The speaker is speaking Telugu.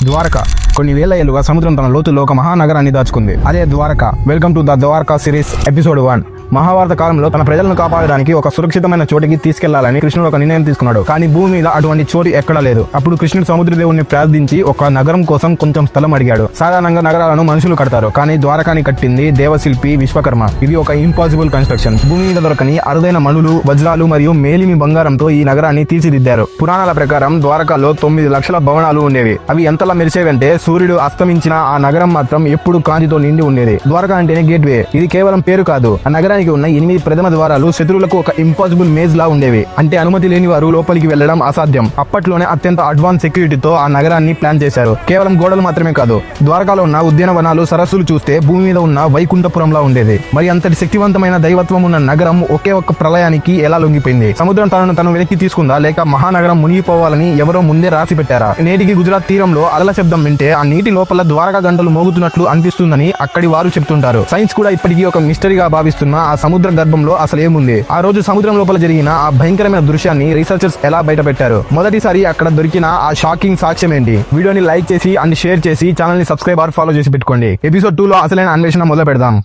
ద్వారక కొన్ని వేల ఏళ్లుగా సముద్రం తన లోతుల్లో ఒక మహానగరాన్ని దాచుకుంది. అదే Dwarka. Welcome to the Dwarka series episode 1. Mahabharata కాలంలో తన ప్రజలను కాపాడడానికి ఒక సురక్షితమైన చోటికి తీసుకెళ్లాలని కృష్ణుడు ఒక నిర్ణయం తీసుకున్నాడు. కానీ భూమి మీద అటువంటి చోటు ఎక్కడా లేదు. అప్పుడు కృష్ణుడు సముద్రదేవుడిని ప్రార్థించి ఒక నగరం కోసం కొంచెం స్థలం అడిగాడు. సాధారణంగా నగరాలను మనుషులు కడతారు, కానీ ద్వారకాని కట్టింది దేవశిల్పి విశ్వకర్మ. ఇది ఒక ఇంపాసిబుల్ కన్స్ట్రక్షన్. భూమి మీద దొరకని అరుదైన మణులు, వజ్రాలు మరియు మేలిమి బంగారంతో ఈ నగరాన్ని తీర్చిదిద్దారు. పురాణాల ప్రకారం ద్వారకాలో 9 లక్షల భవనాలు ఉండేవి. అవి ఎంతలా మెరిసేవంటే సూర్యుడు అస్తమించిన ఆ నగరం మాత్రం ఎప్పుడు కాంతితో నిండి ఉండేది. ద్వారకా అంటేనే గేట్వే. ఇది కేవలం పేరు కాదు. ఆ నగరానికి ఉన్న 8 ప్రథమ ద్వారాలు శత్రువులకు ఒక ఇంపాసిబుల్ మేజ్ లా ఉండేవి. అంటే అనుమతి లేని వారు లోపలికి వెళ్లడం అసాధ్యం. అప్పట్లోనే అత్యంత అడ్వాన్స్ సెక్యూరిటీతో ఆ నగరాన్ని ప్లాన్ చేశారు. కేవలం గోడలు మాత్రమే కాదు, ద్వారకాలో ఉన్న ఉద్యానవనాలు, సరస్సులు చూస్తే భూమి మీద ఉన్న వైకుంఠపురంలా ఉండేది. మరి అంతటి శక్తివంతమైన దైవత్వం ఉన్న నగరం ఒకే ఒక్క ప్రళయానికి ఎలా లొంగిపోయింది? సముద్రం తనను వెనక్కి తీసుకుందా, లేక మహానగరం మునిగిపోవాలని ఎవరో ముందే రాసి పెట్టారా? నేటికి గుజరాత్ తీరంలో అలల శబ్దం వింటే ఆ నీటి లోపల ద్వారకా గంటలు మోగుతున్నట్లు అనిపిస్తుందని అక్కడి వారు చెప్తుంటారు. సైన్స్ కూడా ఇప్పటికీ ఒక మిస్టరీగా భావిస్తున్న ఆ సముద్ర గర్భంలో అసలు ఏముంది? ఆ రోజు సముద్రం లోపల జరిగిన ఆ భయంకరమైన దృశ్యాన్ని రీసెర్చర్స్ ఎలా బయట పెట్టారు? మొదటిసారి అక్కడ దొరికిన ఆ షాకింగ్ సాక్ష్యం ఏంటి? వీడియోని లైక్ చేసి అండ్ షేర్ చేసి ఛానల్ ని సబ్స్క్రైబ్ ఆర్ ఫాలో చేసి పెట్టుకోండి. ఎపిసోడ్ 2 లో అసలైన అన్వేషణ మొదలు పెడదాం.